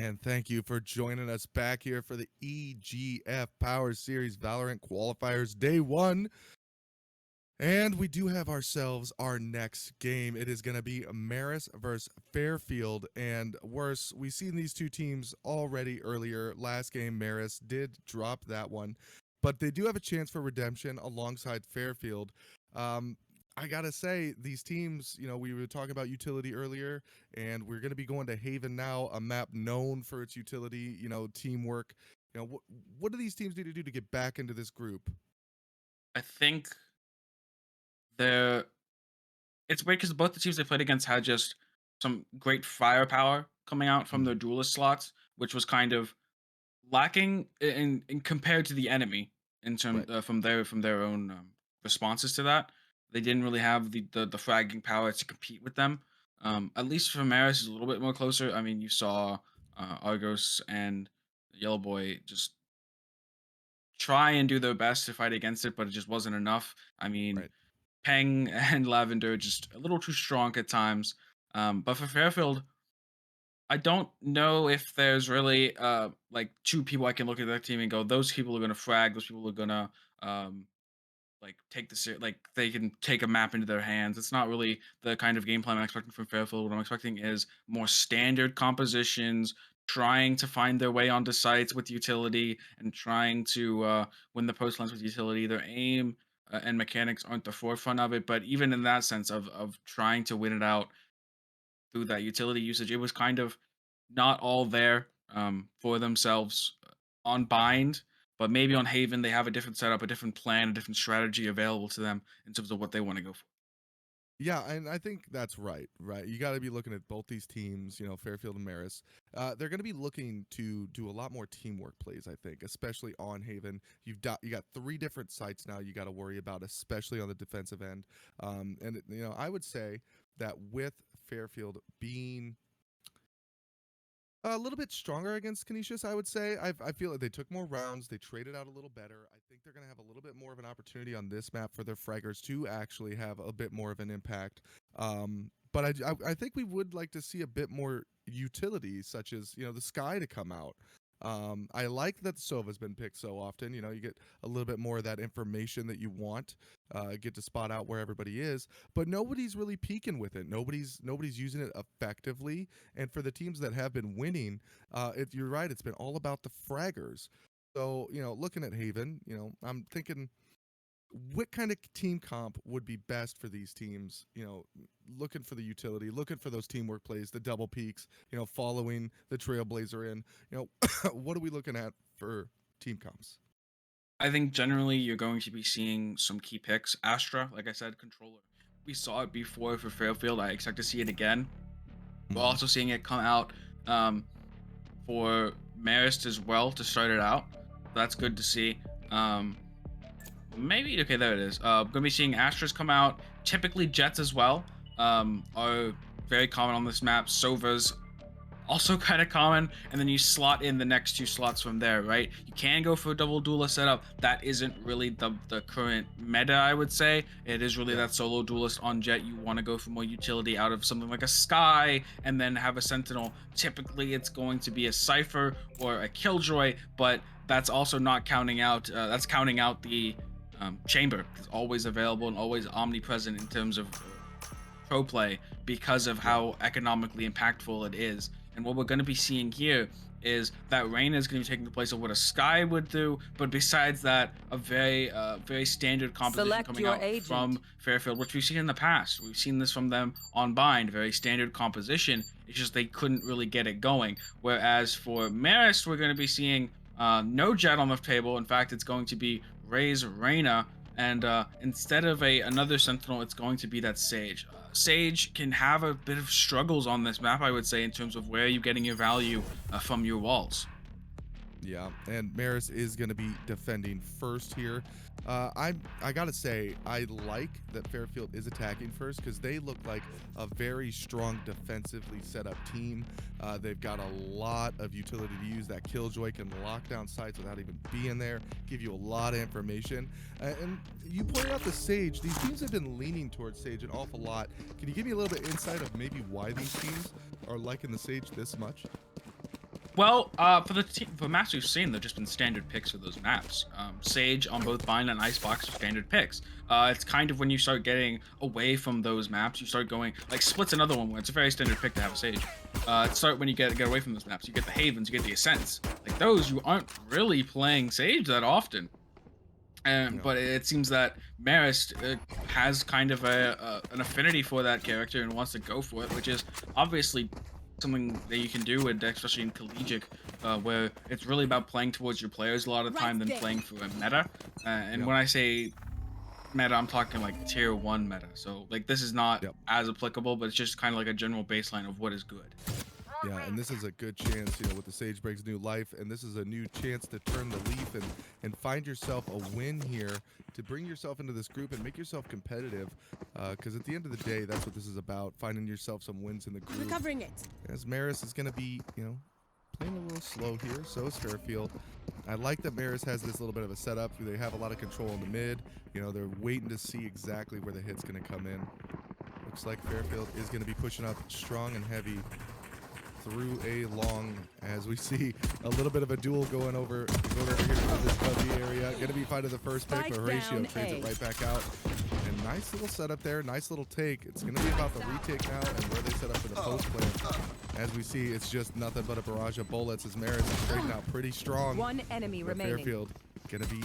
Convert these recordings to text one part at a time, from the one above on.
And thank you for joining us back here for the EGF Power Series Valorant Qualifiers Day 1. And we do have ourselves our next game. It is going to be Marist versus Fairfield. And worse, we've seen these two teams already earlier. Last game, Marist did drop that one. But they do have a chance for redemption alongside Fairfield. I gotta say, these teams, we were talking about utility earlier, and we're gonna be going to Haven now, a map known for its utility, teamwork. What do these teams need to do to get back into this group? I think they're it's weird because both the teams they played against had just some great firepower coming out from their Mhm. duelist slots, which was kind of lacking in compared to the enemy in terms Right. from their own responses to that. They didn't really have the fragging power to compete with them. At least for Maris is a little bit more closer. I mean, you saw Argos and Yellow Boy just try and do their best to fight against it, but it just wasn't enough. I mean, Right. Peng and Lavender just a little too strong at times. But for Fairfield, I don't know if there's really like two people I can look at that team and go, those people are gonna frag, those people are gonna um like take like they can take a map into their hands. It's not really the kind of game plan I'm expecting from Fairfield. What I'm expecting is more standard compositions, trying to find their way onto sites with utility, and trying to win the post lines with utility. Their aim and mechanics aren't the forefront of it, but even in that sense of trying to win it out through that utility usage, it was kind of not all there for themselves on bind, but maybe on Haven they have a different setup, a different plan, a different strategy available to them in terms of what they want to go for. Yeah, and I think that's right. Right, you got to be looking at both these teams. Fairfield and Marist. They're going to be looking to do a lot more teamwork plays. I think, especially on Haven. You got three different sites now. You got to worry about, especially on the defensive end. And I would say that with Fairfield being a little bit stronger against Canisius, I would say. I feel like they took more rounds. They traded out a little better. I think they're going to have a little bit more of an opportunity on this map for their fraggers to actually have a bit more of an impact. But I think we would like to see a bit more utility, such as the sky to come out. I like that the Sova's been picked so often. You get a little bit more of that information that you want. Get to spot out where everybody is, but nobody's really peeking with it. Nobody's using it effectively. And for the teams that have been winning, if you're right, it's been all about the fraggers. So looking at Haven, I'm thinking what kind of team comp would be best for these teams? Looking for the utility, looking for those teamwork plays, the double peaks, following the Trailblazer in. What are we looking at for team comps? I think generally you're going to be seeing some key picks. Astra, like I said, controller. We saw it before for Fairfield. I expect to see it again. We're Mhm. also seeing it come out um, for Marist as well to start it out. That's good to see. Maybe okay, there it is. Gonna be seeing Astras come out. Typically Jets as well. Are very common on this map. Sovas also kind of common, and then you slot in the next two slots from there, right? You can go for a double duelist setup. That isn't really the current meta, I would say. It is really Yeah. that solo duelist on Jet. You want to go for more utility out of something like a Sky, and then have a Sentinel. Typically, it's going to be a Cypher or a Killjoy, but that's also not counting out. That's counting out the Chamber. It's always available and always omnipresent in terms of pro play because of Yeah. how economically impactful it is. And what we're going to be seeing here is that Rain is going to be taking the place of what a Sky would do, but besides that, a very standard composition Select coming your out agent. from Fairfield, which we've seen in the past. We've seen this from them on Bind, very standard composition. It's just they couldn't really get it going. Whereas for Marist, we're going to be seeing no Jet on the table. In fact, it's going to be Ray's Reyna, and instead of another Sentinel, it's going to be that Sage. Sage can have a bit of struggles on this map, I would say, in terms of where you're getting your value from your walls. Yeah, and Maris is going to be defending first here. I gotta say I like that Fairfield is attacking first because they look like a very strong defensively set up team. They've got a lot of utility to use. That Killjoy can lock down sites without even being there, give you a lot of information. And you pointed out the Sage. These teams have been leaning towards Sage an awful lot. Can you give me a little bit insight of maybe why these teams are liking the Sage this much? Well, for maps we've seen, they've just been standard picks for those maps. Sage on both Bind and Icebox are standard picks. It's kind of when you start getting away from those maps, you start going like Split's another one where it's a very standard pick to have a Sage. Start when you get away from those maps, you get the Havens, you get the Ascents. Like those, you aren't really playing Sage that often. No. But it seems that Marist has kind of an affinity for that character and wants to go for it, which is obviously something that you can do, and especially in collegiate, where it's really about playing towards your players a lot of the time than playing for a meta. And when I say meta, I'm talking like tier 1 meta. So like this is not as applicable, but it's just kind of like a general baseline of what is good. Yeah, and this is a good chance, with the Sage Breaks new life, and this is a new chance to turn the leaf and find yourself a win here to bring yourself into this group and make yourself competitive, because at the end of the day, that's what this is about, finding yourself some wins in the group. Recovering it. As Marist is going to be, playing a little slow here, so is Fairfield. I like that Marist has this little bit of a setup. They have a lot of control in the mid. They're waiting to see exactly where the hit's going to come in. Looks like Fairfield is going to be pushing up strong and heavy through a long, as we see a little bit of a duel going over here to this fuzzy area. Gonna be finding the first pick, but Horatio trades it right back out. And nice little setup there, nice little take. It's gonna be about the retake now and where they set up for the post plant. As we see, it's just nothing but a barrage of bullets as Marist is trading out pretty strong. One enemy remaining. Fairfield gonna be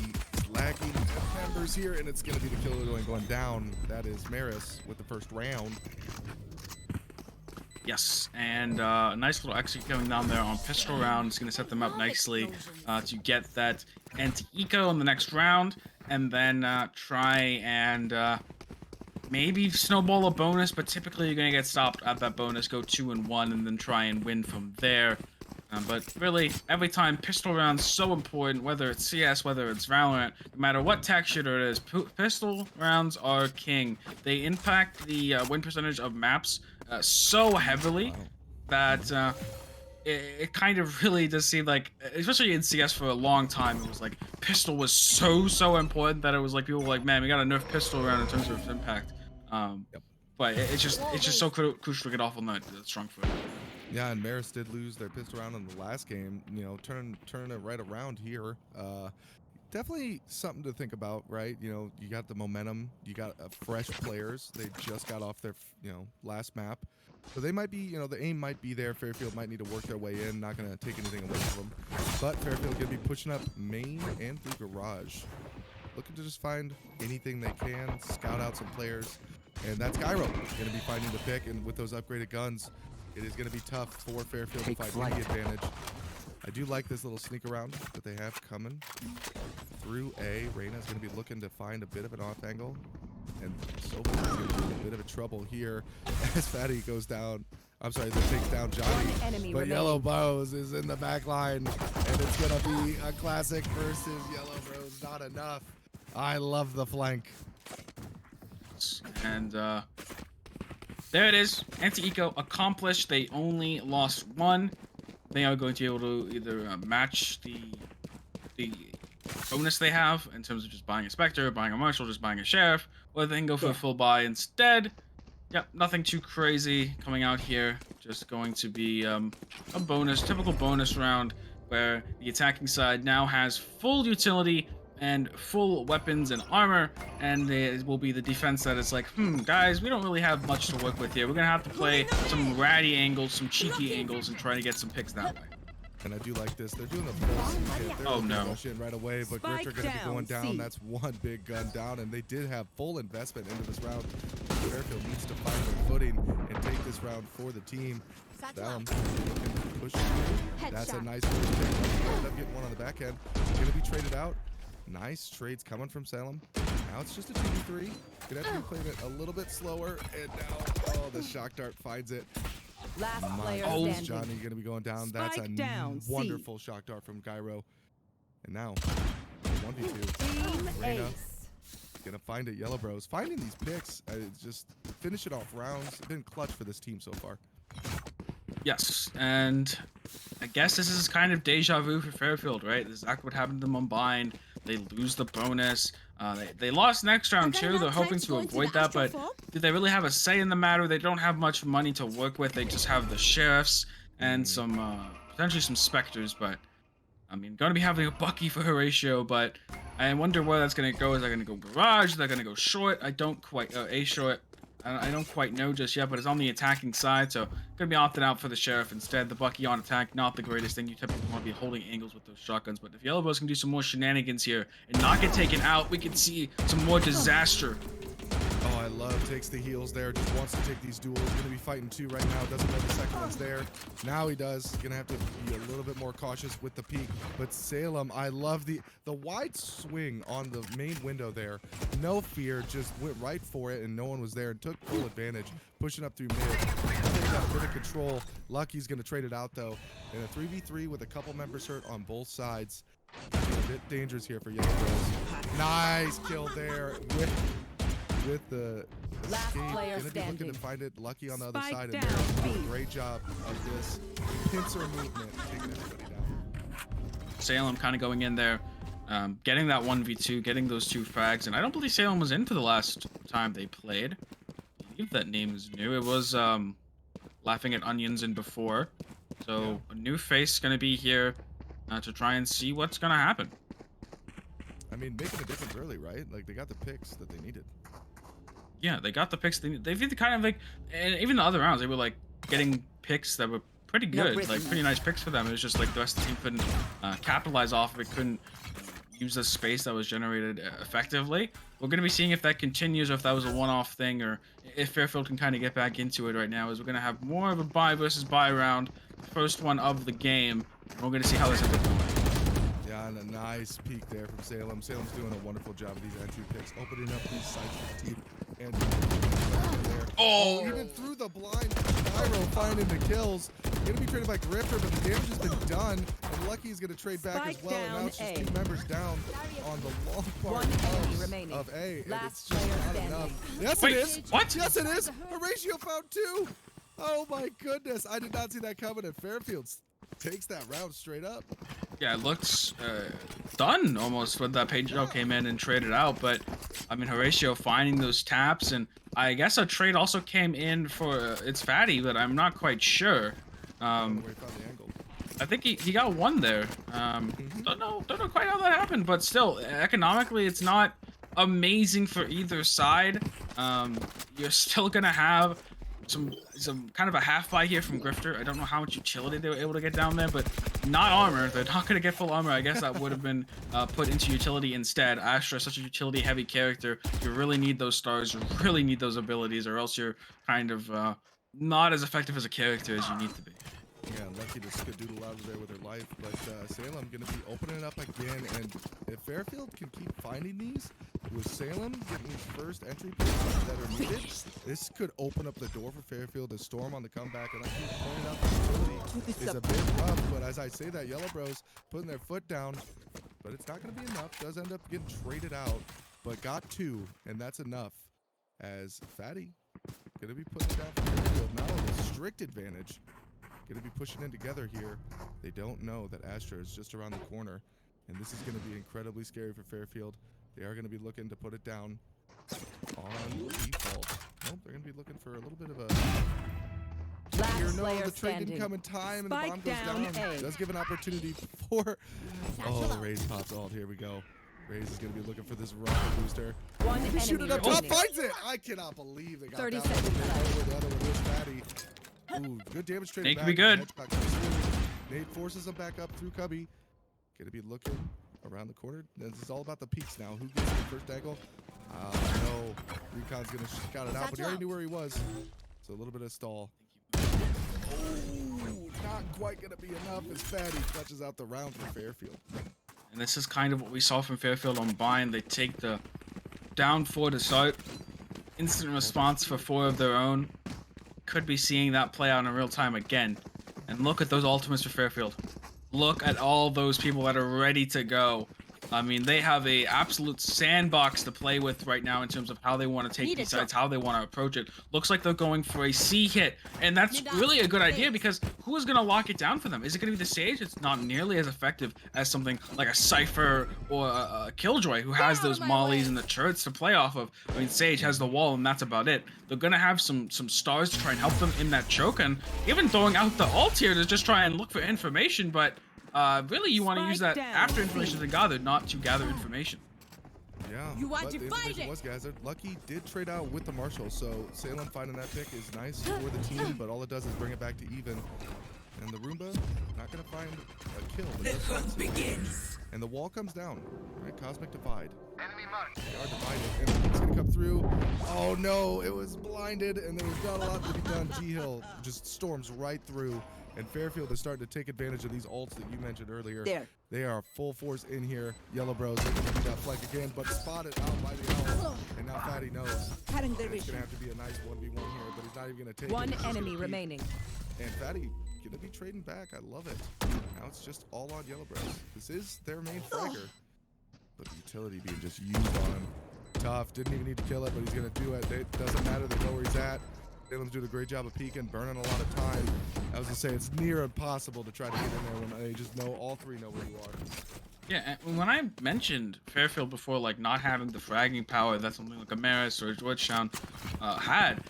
lagging members here, and it's gonna be the killer going down. That is Marist with the first round. Yes, and a nice little execute going down there on pistol round. It's going to set them up nicely to get that anti-eco in the next round, and then try and maybe snowball a bonus, but typically you're going to get stopped at that bonus, go 2-1, and then try and win from there. But really, every time pistol round's so important, whether it's CS, whether it's Valorant, no matter what texture it is, pistol rounds are king. They impact the win percentage of maps so heavily that it kind of really does seem like, especially in CS for a long time, it was like pistol was so important that it was like people were like, man, we got to nerf pistol round in terms of its impact. But it's just so crucial to get off on that strong foot. Yeah, and Marist did lose their pistol round in the last game. Turn it right around here. Definitely something to think about, right? You got the momentum. You got fresh players. They just got off their, last map. So they might be, the aim might be there. Fairfield might need to work their way in. Not going to take anything away from them. But Fairfield going to be pushing up main and through garage. Looking to just find anything they can. Scout out some players. And that's Gyro going to be finding the pick. And with those upgraded guns, it is going to be tough for Fairfield to find any advantage. I do like this little sneak around that they have coming through A. Reyna's going to be looking to find a bit of an off angle. And so far, he's going to be in a bit of a trouble here as Fatty goes down. I'm sorry, they take down Johnny. But Yellow Bros is in the back line. And it's going to be a classic versus Yellow Bros. Not enough. I love the flank. And there it is. Anti-eco accomplished. They only lost one. They are going to be able to either match the bonus they have in terms of just buying a Spectre, buying a Marshal, just buying a Sheriff, or they can go for a full buy instead. Yep, nothing too crazy coming out here. Just going to be a bonus, typical bonus round where the attacking side now has full utility and full weapons and armor, and it will be the defense that is like, guys, we don't really have much to work with here. We're gonna have to play some ratty angles, some cheeky angles, and try to get some picks that way. And I do like this. They're doing a full siege hit. They're rush in right away, but Grifter going to be going down. That's one big gun down, and they did have full investment into this round. Fairfield needs to find their footing and take this round for the team. Down, push. That's a nice push pick. End up getting one on the back end. Going to be traded out. Nice trades coming from Salem. Now it's just a 2v3. Gonna have to be playing it a little bit slower. And now, the shock dart finds it. Last player standing. Johnny gonna be going down. That's a wonderful shock dart from Gyro. And now, 1v2. Reyna gonna find it. Yellow Bros finding these picks. Just finish it off rounds. Been clutch for this team so far. Yes, and I guess this is kind of deja vu for Fairfield, right? This is exactly what happened to them on Bind. They lose the bonus. They lost next round too. They're hoping to avoid that, but do they really have a say in the matter? They don't have much money to work with. They just have the sheriffs and some potentially some Spectres, but I mean, going to be having a Bucky for Horatio, but I wonder where that's going to go. Is that going to go Garage? Is that going to go short? I don't quite, A short. I don't quite know just yet, but it's on the attacking side, so going to be opted out for the Sheriff instead. The Bucky on attack, not the greatest thing. You typically want to be holding angles with those shotguns, but if Yellow Bros can do some more shenanigans here and not get taken out, we can see some more disaster. Oh, I love takes the heals there. Just wants to take these duels. Going to be fighting 2 right now. Doesn't know the second one's there. Now he does. Going to have to be a little bit more cautious with the peek. But Salem, I love the wide swing on the main window there. No fear. Just went right for it, and no one was there and took full advantage. Pushing up through mid. Now they got a bit of control. Lucky's going to trade it out, though. In a 3v3 with a couple members hurt on both sides. A bit dangerous here for Yellow Bros. Nice kill there with the Last escape. player Gonna be looking standing. to find it. Lucky on the other Spike side, and down, there's B. a great job of this pincer movement, taking everybody down. Salem kind of going in there, getting that 1v2, getting those 2 frags, and I don't believe Salem was in for the last time they played. I believe that name is new. It was Laughing at Onions in before, so a new face going to be here to try and see what's going to happen. I mean, making a difference early, right? Like, they got the picks that they needed. Yeah, they got the picks. They've kind of like, and even the other rounds, they were like getting picks that were pretty good, like pretty nice picks for them. It was just like the rest of the team couldn't capitalize off of it, couldn't use the space that was generated effectively. We're going to be seeing if that continues or if that was a one-off thing, or if Fairfield can kind of get back into it right now, as we're going to have more of a buy versus buy round, first one of the game. We're going to see how this ends up going. Yeah, and a nice peek there from Salem. Salem's doing a wonderful job of these entry picks, opening up these sites for the team. And there. Oh! Even through the blind, Pyro finding the kills. Gonna be traded by Grifter, but the damage has been done. And Lucky's gonna trade back Spike as well. And now it's just down 2 members down on the long part One enemy remaining. of A. And Last it's just player not standing. enough. Yes, Wait, it is. what? Yes, it is. Horatio found 2. Oh my goodness. I did not see that coming. And Fairfield takes that round straight up. Yeah, it looks done almost when that Pedro came in and traded out, but I mean Horatio finding those taps, and I guess a trade also came in for it's Fatty, but I'm not quite sure. Where he found the angle. I think he got 1 there. Don't know quite how that happened, but still economically it's not amazing for either side. You're still gonna have some kind of a half buy here from Grifter. I don't know how much utility they were able to get down there, but not armor. They're not going to get full armor. I guess that would have been put into utility instead. Astra is such a utility heavy character. You really need those stars. You really need those abilities, or else you're kind of not as effective as a character as you need to be. Yeah, Lucky to skadoodle out of there with her life, but Salem going to be opening it up again, and if Fairfield can keep finding these, with Salem getting these first entry points that are needed, this could open up the door for Fairfield to storm on the comeback, and like you pointed out, the utility is a bit rough, but as I say that, Yellow Bros putting their foot down, but it's not going to be enough, does end up getting traded out, but got 2, and that's enough, as Fatty going to be putting it down for Fairfield, now with a strict advantage. Going to be pushing in together here. They don't know that Astra is just around the corner, and this is going to be incredibly scary for Fairfield. They are going to be looking to put it down on default. Nope, they're going to be looking for a little bit of a... Last Here, no, player the trade didn't standing. come in time, and Spike the bomb goes down. down A. Does give an opportunity for... Oh, the Raze pops ult. Here we go. Raze is going to be looking for this rocket booster. One He enemy shoot it up top, remaining. finds it! I cannot believe they got 30 that one. seconds They left. know where the other one is, Fatty. Ooh, good damage trade. Nate could be good. Nate forces him back up through Cubby. Gonna be looking around the corner. This is all about the peaks now. Who gets the first angle? No. Recon's gonna scout it out, but he already knew where he was. So a little bit of stall. Ooh, not quite gonna be enough as Fatty clutches out the round for Fairfield. And this is kind of what we saw from Fairfield on Bind. They take the down 4 to start. Instant response for 4 of their own. Could be seeing that play out in real time again. And look at those ultimates for Fairfield. Look at all those people that are ready to go. I mean, they have a absolute sandbox to play with right now in terms of how they want to take these sites, how they want to approach it. Looks like they're going for a C hit, and that's really a good idea because who is going to lock it down for them? Is it going to be the Sage? It's not nearly as effective as something like a Cypher or a Killjoy, who has those mollies and the turrets to play off of. I mean, Sage has the wall, and that's about it. They're going to have some stars to try and help them in that choke, and even throwing out the ult here to just try and look for information, but really, you want to use that after information to gather, not to gather information. Yeah, You want but to the fight information it? was gathered. Lucky did trade out with the Marshall, so Salem finding that pick is nice for the team, but all it does is bring it back to even. And the Roomba, not going to find a kill. But the hunt begins. And the wall comes down, right? Cosmic Divide. Enemy marked. They are divided, and it's going to come through. Oh no, it was blinded, and there was not a lot to be done. G-Hill just storms right through. And Fairfield is starting to take advantage of these ults that you mentioned earlier. There. They are full force in here. Yellow Bros looking to do that flank again, but spotted out by the owl. And now Fatty knows. It's going to have to be a nice 1v1 here, but he's not even going to take it. One He's just enemy gonna keep- remaining. And Fatty going to be trading back. I love it. Now it's just all on Yellow Bros. This is their main fragger. But the utility being just used on him. Tough. Didn't even need to kill it, but he's going to do it. It doesn't matter. They know where he's at. Salem's doing a great job of peeking, burning a lot of time. I was gonna say it's near impossible to try to get in there when they just know, all three know where you are. Yeah, and when I mentioned Fairfield before, like not having the fragging power that something like a Marist or a Georgetown had,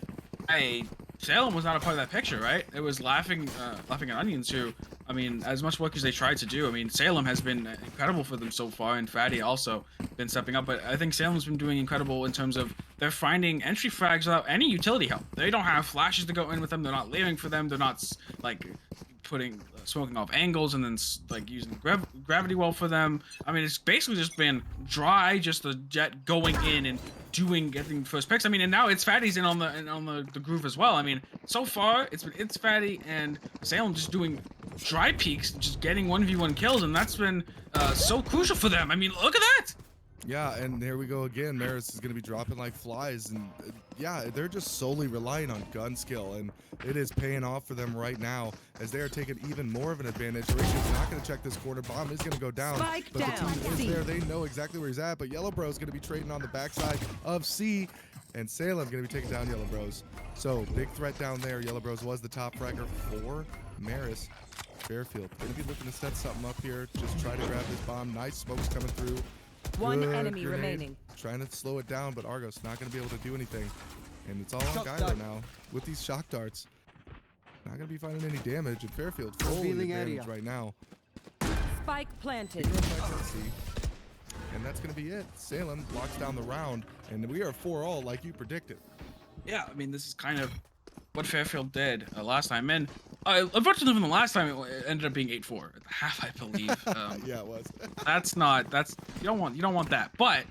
Salem was not a part of that picture, right? It was laughing at Onions, who, I mean, as much work as they tried to do, I mean, Salem has been incredible for them so far, and Fatty also been stepping up, but I think Salem's been doing incredible in terms of they're finding entry frags without any utility help. They don't have flashes to go in with them, they're not leaving for them, they're not, like, putting smoking off angles and then like using gravity well for them. I mean, it's basically just been dry, just the Jet going in and getting first picks. I mean, and now it's Fatty's in on the groove as well. I mean, so far it's Fatty and Salem just doing dry peaks, just getting 1v1 kills, and that's been so crucial for them. I mean, look at that. Yeah, and there we go again. Marist is going to be dropping like flies, and yeah, they're just solely relying on gun skill, and it is paying off for them right now as they are taking even more of an advantage. Horatio's not going to check this corner. Bomb is going to go down, Spike but down. the team is C. there. They know exactly where he's at, but Yellow Bros going to be trading on the backside of C, and Salem going to be taking down Yellow Bros. So big threat down there. Yellow Bros was the top fragger for Marist. Fairfield going to be looking to set something up here. Just try to grab this bomb. Nice smokes coming through. One Good enemy grenade. remaining. Trying to slow it down, but Argos not going to be able to do anything. And it's all on Gyro now with these shock darts. Not going to be finding any damage. And Fairfield fully advantage right now. Spike planted. Emergency. And that's going to be it. Salem locks down the round. And we are 4-all like you predicted. Yeah, I mean, this is kind of what Fairfield did last time, and unfortunately, from the last time, it ended up being 8-4 at the half, I believe. Yeah, it was. you don't want that, but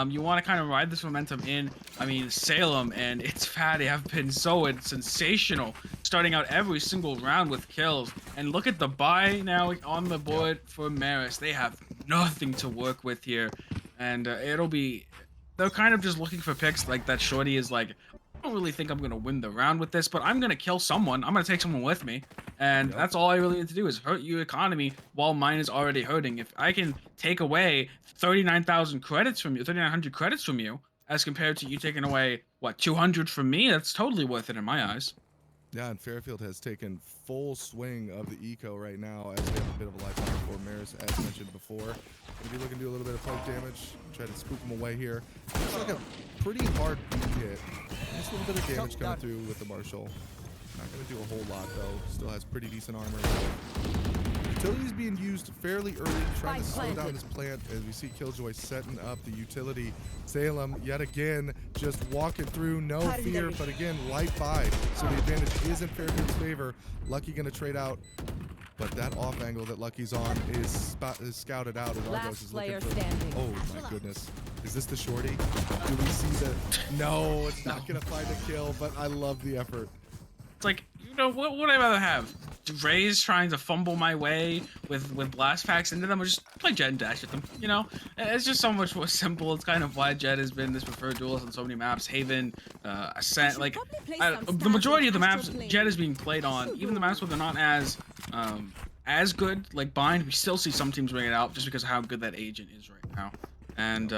you want to kind of ride this momentum in. I mean, Salem and its Fatty have been so sensational, starting out every single round with kills. And look at the buy now on the board for Marist. They have nothing to work with here, and they're kind of just looking for picks like that. Shorty is like, I don't really think I'm going to win the round with this, but I'm going to kill someone. I'm going to take someone with me. And that's all I really need to do is hurt your economy while mine is already hurting. If I can take away 39,000 credits from you, 3,900 credits from you, as compared to you taking away, what, 200 from me, that's totally worth it in my eyes. Yeah, and Fairfield has taken full swing of the eco right now as we have a bit of a lifeline for Marist, as mentioned before. Going to be looking to do a little bit of poke damage, try to spook him away here. Looks like a pretty hard beat hit. Just a little bit of damage coming through with the Marshall. Not going to do a whole lot though. Still has pretty decent armor. Utility's being used fairly early, trying to slow down this plant as we see Killjoy setting up the utility. Salem yet again just walking through, no fear, but again light buy. So the advantage is in Fairfield's favor. Lucky going to trade out, but that off angle that Lucky's on is scouted out, and Argos is looking for. Oh my goodness. Is this the shorty? Do we see the? No, it's not gonna find a kill, but I love the effort. It's like, you know, what would I rather have? Raze trying to fumble my way with blast packs into them, or just play Jet and dash at them, you know? It's just so much more simple. It's kind of why Jet has been this preferred duelist on so many maps. Haven, Ascent, like, the majority of the maps Jet is being played on, even the maps where they're not as as good. Like Bind, we still see some teams bring it out just because of how good that agent is right now. And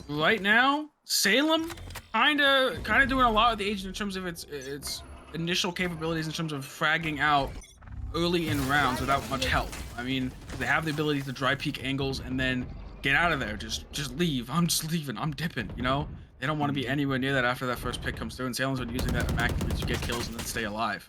right now, Salem kind of doing a lot with the agent in terms of its initial capabilities in terms of fragging out early in rounds without much help. I mean, they have the ability to dry peek angles and then get out of there. Just leave. I'm just leaving. I'm dipping. You know, they don't want to be anywhere near that after that first pick comes through. And Salem's been using that immaculately to get kills and then stay alive.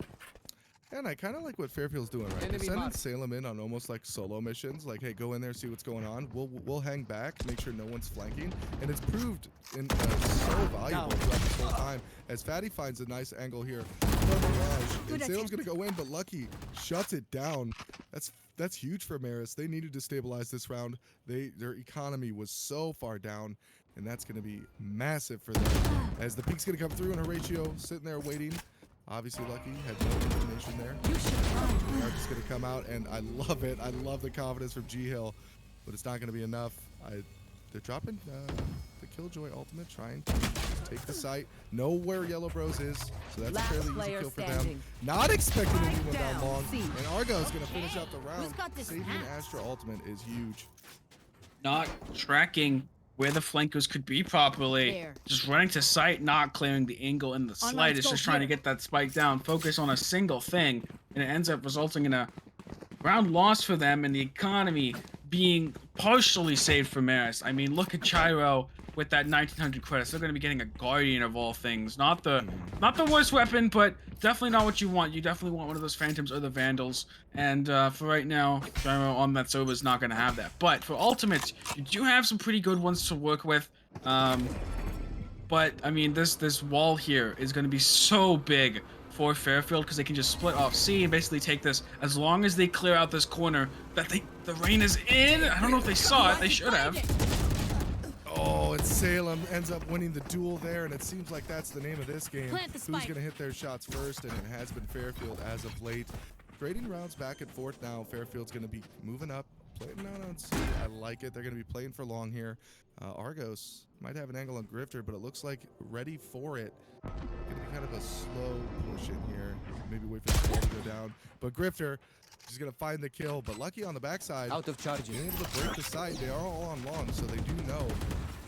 And I kind of like what Fairfield's doing, right? They're sending Salem in on almost like solo missions. Like, hey, go in there, see what's going on. We'll hang back, make sure no one's flanking. And it's proved so valuable throughout this whole time. As Fatty finds a nice angle here from Mirage. And Salem's going to go in, but Lucky shuts it down. That's huge for Marist. They needed to stabilize this round. Their economy was so far down. And that's going to be massive for them. As the peek's going to come through and Horatio sitting there waiting. Obviously, Lucky had no information there. Are just going to come out, and I love it. I love the confidence from G-Hill, but it's not going to be enough. They're dropping the Killjoy ultimate, trying to take the site. Know where Yellow Bros is, so that's a fairly easy kill for them. Not expecting anyone down long, and Argo is going to finish out the round. Saving Astra ultimate is huge. Not tracking where the flankers could be properly. Just running to site, not clearing the angle in the slightest, just trying to get that spike down, focus on a single thing, and it ends up resulting in a round loss for them and the economy being partially saved for Marist. I mean, look at Chiro with that 1900 credits. They're going to be getting a Guardian of all things. Not the worst weapon, but definitely not what you want. You definitely want one of those Phantoms or the Vandals. And for right now, Gyro on that server is not going to have that. But for Ultimates, you do have some pretty good ones to work with. But, I mean, this wall here is going to be so big for Fairfield because they can just split off C and basically take this. As long as they clear out this corner, that the rain is in. I don't know if they saw it. They should have. Oh, and Salem ends up winning the duel there, and it seems like that's the name of this game. Who's going to hit their shots first, and it has been Fairfield as of late. Trading rounds back and forth now. Fairfield's going to be moving up, playing out on C. I like it. They're going to be playing for long here. Argos might have an angle on Grifter, but it looks like ready for it. Going to be kind of a slow push in here. Maybe wait for the ball to go down. But Grifter is going to find the kill, but Lucky on the backside. Out of charge. Being able to break the side. They are all on long, so they do know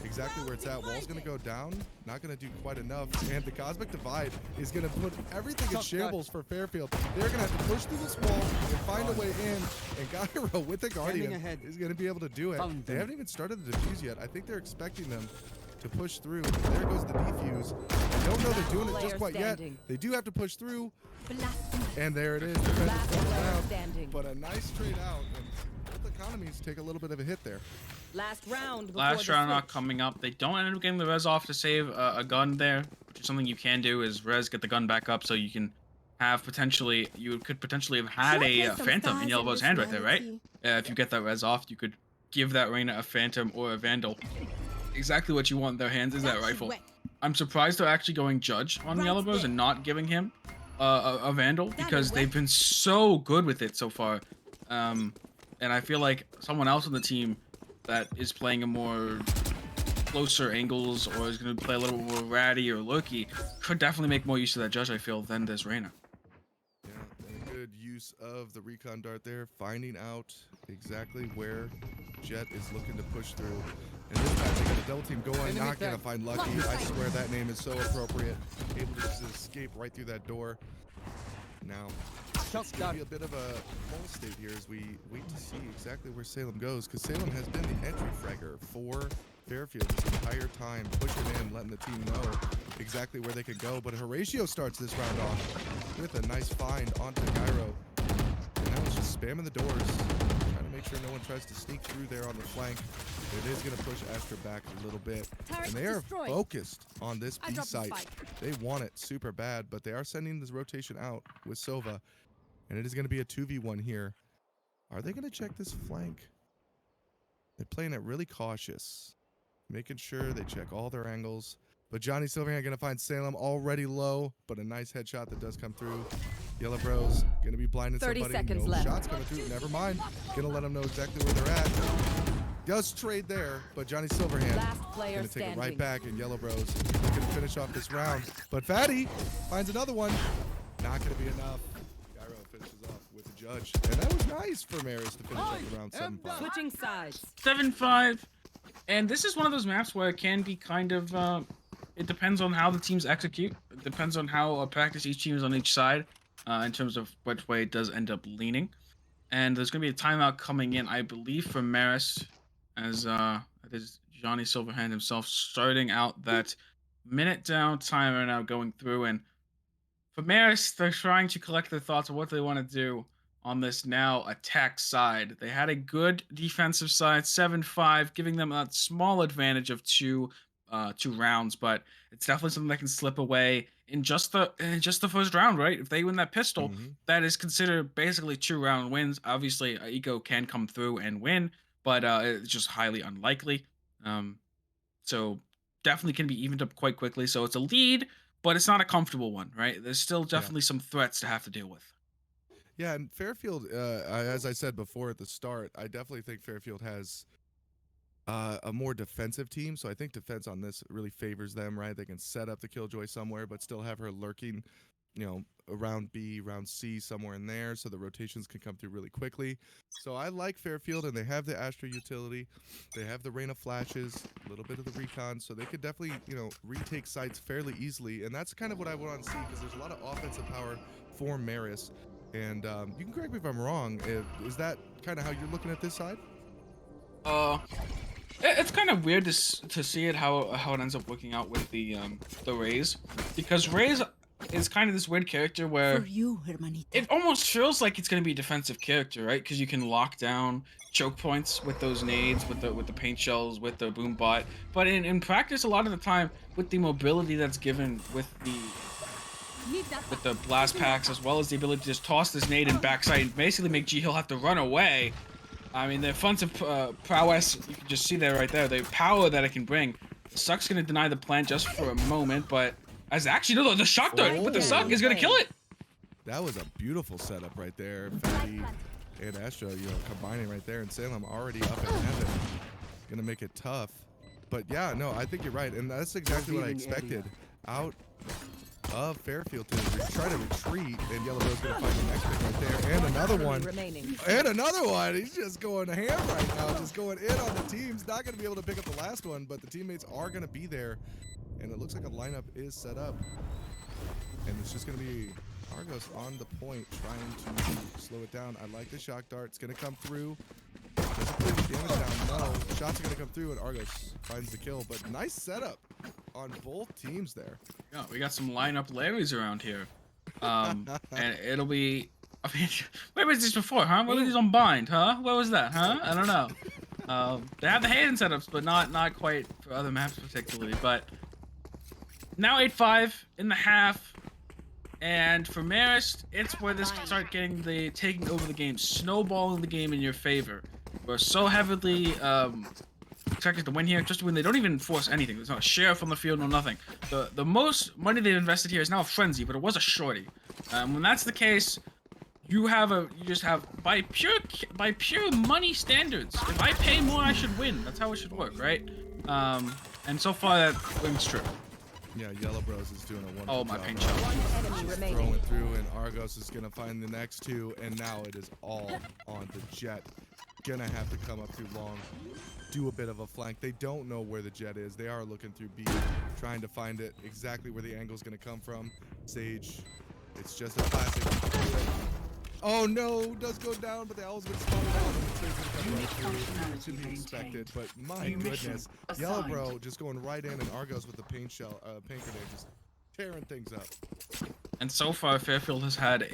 exactly where it's at. Wall's going to go down. Not going to do quite enough. And the Cosmic Divide is going to put everything in shambles for Fairfield. They're going to have to push through this wall and find a way in. And Gyro with the Guardian is going to be able to do it. They haven't even started the defuse yet. I think they're expecting them to push through. There goes the defuse. I don't know they're doing it just quite yet. They do have to push through. And there it is. But a nice trade out. And both economies take a little bit of a hit there. Last round not coming up. They don't end up getting the res off to save a gun there, which is something you can do is res, get the gun back up so you can have you could potentially have had a Phantom in Yellowbow's hand right there, right? If you get that res off, you could give that Reyna a Phantom or a Vandal. Exactly what you want in their hands is that rifle. I'm surprised they're actually going Judge on Yellowbows and not giving him a Vandal because they've been so good with it so far. And I feel like someone else on the team that is playing a more closer angles or is going to play a little more ratty or lurky could definitely make more use of that Judge, I feel, than this Reyna. Yeah, and a good use of the recon dart there, finding out exactly where Jet is looking to push through. And this time they got a double team going, not going to find Lucky. I swear that name is so appropriate. Able to just escape right through that door. Now, it's going to be a bit of a whole state here as we wait to see exactly where Salem goes, because Salem has been the entry fragger for Fairfield this entire time, pushing in, letting the team know exactly where they could go. But Horatio starts this round off with a nice find onto Gyro. And now it's just spamming the doors, trying to make sure no one tries to sneak through there on the flank. It is going to push Astra back a little bit. And they are focused on this B site. They want it super bad, but they are sending this rotation out with Sova. And it is going to be a 2v1 here. Are they going to check this flank? They're playing it really cautious, making sure they check all their angles. But Johnny Silverhand going to find Salem already low, but a nice headshot that does come through. Yellow Bros going to be blinding 30 somebody. seconds No left. shots coming through. Never mind. Going to let them know exactly where they're at. Does trade there, but Johnny Silverhand going to take it right back, and Yellow Bros going to finish off this round. But Fatty finds another one. Not going to be enough. Gyro finishes off with the judge. And that was nice for Marist to finish up around 7-5. Switching sides. 7-5. And this is one of those maps where it can be kind of, it depends on how the teams execute. It depends on how practice each team is on each side in terms of which way it does end up leaning. And there's going to be a timeout coming in, I believe, from Marist, as it is Johnny Silverhand himself starting out that minute down timer now going through. And for Marist, they're trying to collect their thoughts of what they want to do on this now attack side. They had a good defensive side, 7-5, giving them a small advantage of two rounds, but it's definitely something that can slip away in just the first round, right? If they win that pistol, that is considered basically 2-round wins. Obviously, Eco can come through and win, but it's just highly unlikely. So definitely can be evened up quite quickly. So it's a lead, but it's not a comfortable one, right? There's still definitely some threats to have to deal with. Yeah, and Fairfield, as I said before at the start, I definitely think Fairfield has a more defensive team. So I think defense on this really favors them, right? They can set up the Killjoy somewhere, but still have her lurking, you know, around B, around C, somewhere in there, so the rotations can come through really quickly. So I like Fairfield, and they have the Astra utility. They have the Rain of Flashes, a little bit of the recon, so they could definitely, you know, retake sites fairly easily. And that's kind of what I want to see, because there's a lot of offensive power for Marist. And you can correct me if I'm wrong. Is that kind of how you're looking at this side? It's kind of weird to see it how it ends up working out with the Raze, because Raze is kind of this weird character where it almost feels like it's gonna be a defensive character, right? Because you can lock down choke points with those nades, with the paint shells, with the boom bot. But in practice, a lot of the time, with the mobility that's given with the blast packs, as well as the ability to just toss this nade and backside and basically make G-Hill have to run away. I mean, the offensive prowess, you can just see there right there, the power that it can bring. The Suck's going to deny the plant just for a moment, but as actually, no, the shock dart with the Suck is going to kill it. That was a beautiful setup right there. Fatty and Astra, you know, combining right there, and Salem already up in heaven. Going to make it tough. But yeah, no, I think you're right, and that's exactly what I expected out of Fairfield to try to retreat, and Yellow Rose gonna find the next pick right there, and another one, and another one. He's just going ham right now, just going in on the teams. Not gonna be able to pick up the last one, but the teammates are gonna be there, and it looks like a lineup is set up, and it's just gonna be Argos on the point, trying to slow it down. I like the shock dart. It's gonna come through. Doesn't put any damage down. No, shots are gonna come through, and Argos finds the kill. But nice setup on both teams there. Yeah, we got some lineup Larrys around here. And it'll be, I mean, where was this before, huh? Where was these on bind, huh? Where was that, huh? I don't know. They have the Hayden setups, but not quite for other maps particularly. But now 8-5 in the half. And for Marist, it's where this can start getting taking over the game, snowballing the game in your favor. We're so heavily expected to win here, just to win. They don't even force anything. There's not a sheriff on the field, no nothing. The most money they've invested here is now a frenzy, but it was a shorty. When that's the case, you just have by pure money standards. If I pay more, I should win. That's how it should work, right? And so far that rings true. Yeah, Yellow Bros is doing a wonderful job. Oh, my paint shell. Enemy remaining. Throwing through, and Argos is gonna find the next two, and now it is all on the Jet. Gonna have to come up through long, do a bit of a flank. They don't know where the Jet is. They are looking through B, trying to find it exactly where the angle is gonna come from. Sage, it's just a classic. Oh no, does go down, but they always get spotted out. It should be expected, but my goodness, Yellow Bro just going right in, and Argos with the paint grenade, just tearing things up. And so far, Fairfield has had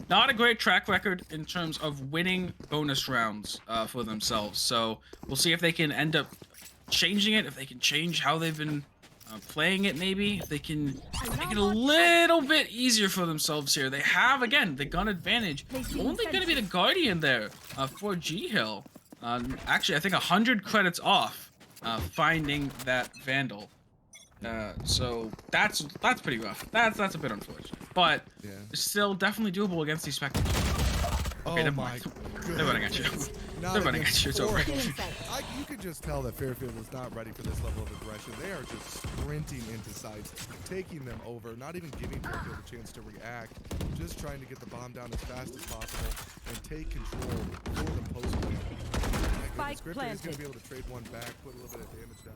not a great track record in terms of winning bonus rounds for themselves. So we'll see if they can end up changing it, if they can change how they've been playing it, maybe. If they can make it a little bit easier for themselves here. They have, again, the gun advantage. Only going to be the Guardian there for G-Hill. Actually, I think 100 credits off finding that Vandal. So that's pretty rough. That's a bit unfortunate, but it's still definitely doable against these spectators. Okay, oh my goodness. They're running at you. Not They're running against at you, it's 4 over. of them. You could just tell that Fairfield was not ready for this level of aggression. They are just sprinting into sites, taking them over, not even giving Fairfield a chance to react, just trying to get the bomb down as fast as possible and take control for them post-plant. Spike Grifter is planted. going to be able to trade one back, put a little bit of damage down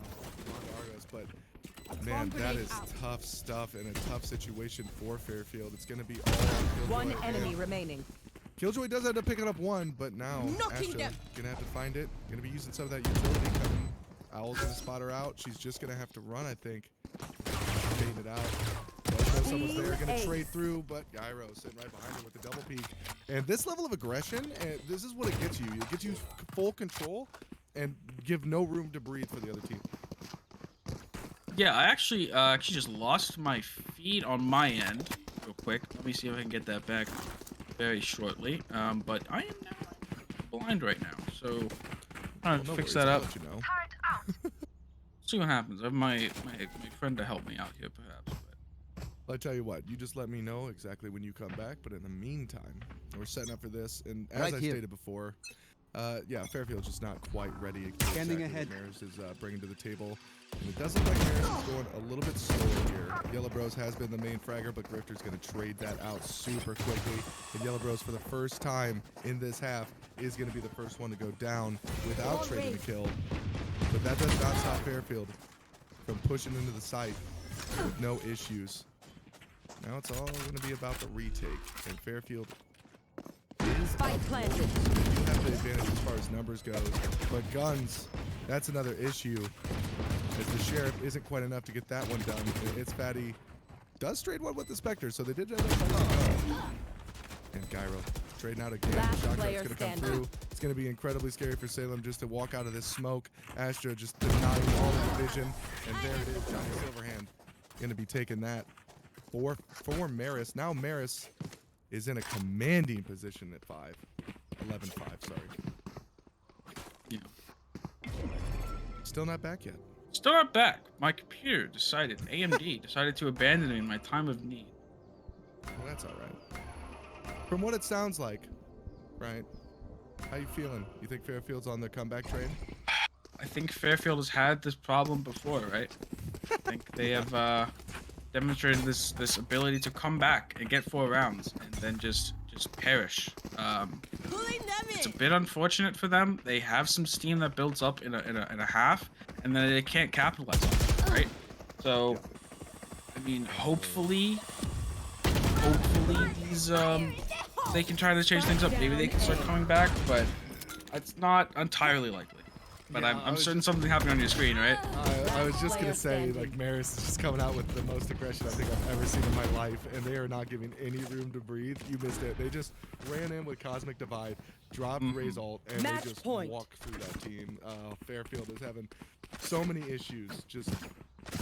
on Argos, but man, that is tough stuff in a tough situation for Fairfield. It's going to be all on Killjoy. One enemy remaining. Killjoy does end up picking up one, but now Knocking Astra them. gonna have to find it. Gonna be using some of that utility coming. Owl's gonna spot her out. She's just gonna have to run, I think. Baiting it out. Does know someone's there, gonna trade through, but Gyro sitting right behind her with the double peek. And this level of aggression, this is what it gets you. It gets you full control and give no room to breathe for the other team. Yeah, I actually just lost my feed on my end real quick. Let me see if I can get that back very shortly. But I am now blind right now, so I'm trying to fix that up. Let you know. See what happens. I have my friend to help me out here, perhaps. But I tell you what, you just let me know exactly when you come back. But in the meantime, we're setting up for this, and as I stated before, yeah, Fairfield's just not quite ready. Standing ahead. Maris is bringing to the table, and it does look like Maris is going a little bit slower here. Yellow Bros has been the main fragger, but Grifter's going to trade that out super quickly. And Yellow Bros, for the first time in this half, is going to be the first one to go down without trading a kill. But that does not stop Fairfield from pushing into the site with no issues. Now it's all going to be about the retake, and Fairfield is Spike planted. You have the advantage as far as numbers goes, but guns, that's another issue. As the Sheriff isn't quite enough to get that one done. It's Fatty does trade one with the Spectre, so they did end up finding a gun. And Gyro trading out again. Last Shotgun's player going to come standing. through. It's going to be incredibly scary for Salem just to walk out of this smoke. Astra just denying all of the vision, and there it is. Johnny Silverhand going to be taking that for Marist. Now Marist is in a commanding position at 11-5, sorry. Yeah. Still not back yet. Still not back. My computer decided, AMD decided to abandon me in my time of need. Well, that's all right. From what it sounds like, right? How you feeling? You think Fairfield's on the comeback train? I think Fairfield has had this problem before, right? I think they have demonstrated this ability to come back and get 4 rounds and then just perish. It's a bit unfortunate for them. They have some steam that builds up in a half, and then they can't capitalize on it, right? So, I mean, hopefully these they can try to change things up. Maybe they can start coming back, but it's not entirely likely. But Yeah, I'm certain something happened on your screen, right? I was just gonna say, like, Marist is just coming out with the most aggression I think I've ever seen in my life, and they are not giving any room to breathe. You missed it. They just ran in with Cosmic Divide, dropped Ray's ult, and Match they just point. walked through that team. Fairfield is having so many issues just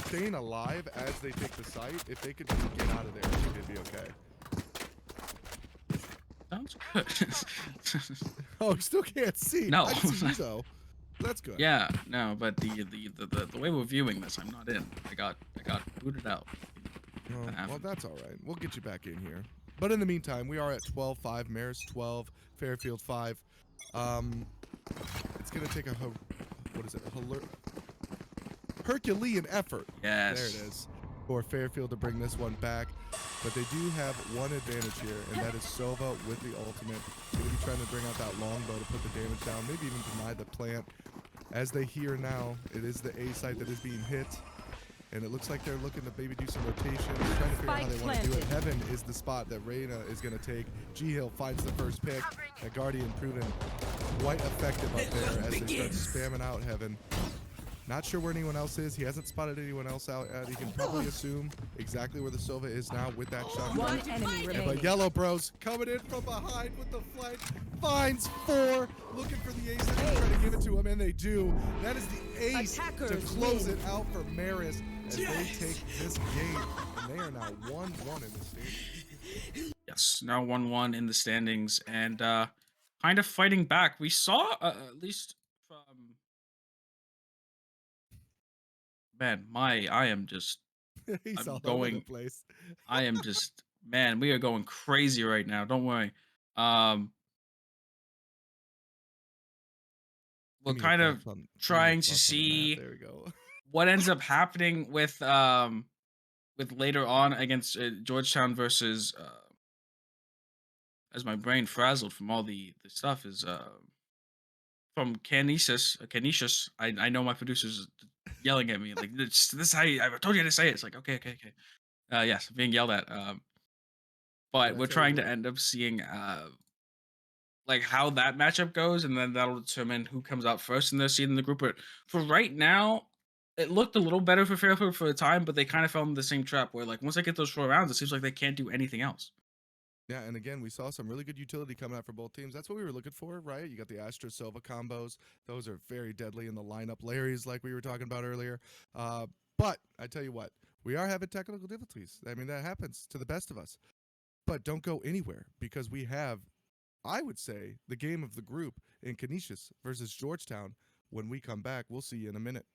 staying alive as they take the site. If they could just get out of there, I think they'd be okay. Sounds good. Oh, you still can't see. No. I can see you, though. That's good. Yeah, no, but the way we're viewing this, I'm not in. I got booted out. Oh, That well, happened. that's all right. We'll get you back in here. But in the meantime, we are at 12-5. Marist 12, Fairfield 5. It's going to take a, Herculean effort. Yes. There it is. For Fairfield to bring this one back. But they do have one advantage here, and that is Sova with the ultimate. Going to be trying to bring out that longbow to put the damage down, maybe even deny the plant. As they hear now, it is the A site that is being hit. And it looks like they're looking to maybe do some rotation, trying to figure out how they want to do it. Heaven is the spot that Reyna is going to take. G-Hill finds the first pick. That Guardian proven quite effective up there as they start spamming out Heaven. Not sure where anyone else is. He hasn't spotted anyone else out. He can probably assume exactly where the Sova is now with that shot. One enemy remaining. But Yellow Bros coming in from behind with the flank. Finds 4. Looking for the ace. They're trying to give it to him, and they do. That is the ace to close it out for Marist as they take this game. And they are now 1-1 in the standings. Yes, now 1-1 in the standings, and kind of fighting back. We saw at least from man, I am just He's I'm all over the going place. I am just man, we are going crazy right now. Don't worry. Um we're Give me your kind of thoughts on- give me your trying to thoughts on the map. see There we go. what ends up happening with later on against Georgetown versus as my brain frazzled from all the stuff is from Canisius. I know my producer's yelling at me like this is how I told you how to say it. It's like okay. Yes, being yelled at. But And I we're tell you trying to what, end up seeing like how that matchup goes, and then that'll determine who comes out first in their seed in the group. But for right now, it looked a little better for Fairfield for a time, but they kind of fell into the same trap where like once they get those 4 rounds, it seems like they can't do anything else. Yeah, and again, we saw some really good utility coming out for both teams. That's what we were looking for, right? You got the Astra Silva combos; those are very deadly in the lineup. Larry's, like we were talking about earlier. But I tell you what, we are having technical difficulties. I mean, that happens to the best of us. But don't go anywhere because we have, I would say, the game of the group in Canisius versus Georgetown. When we come back, we'll see you in a minute.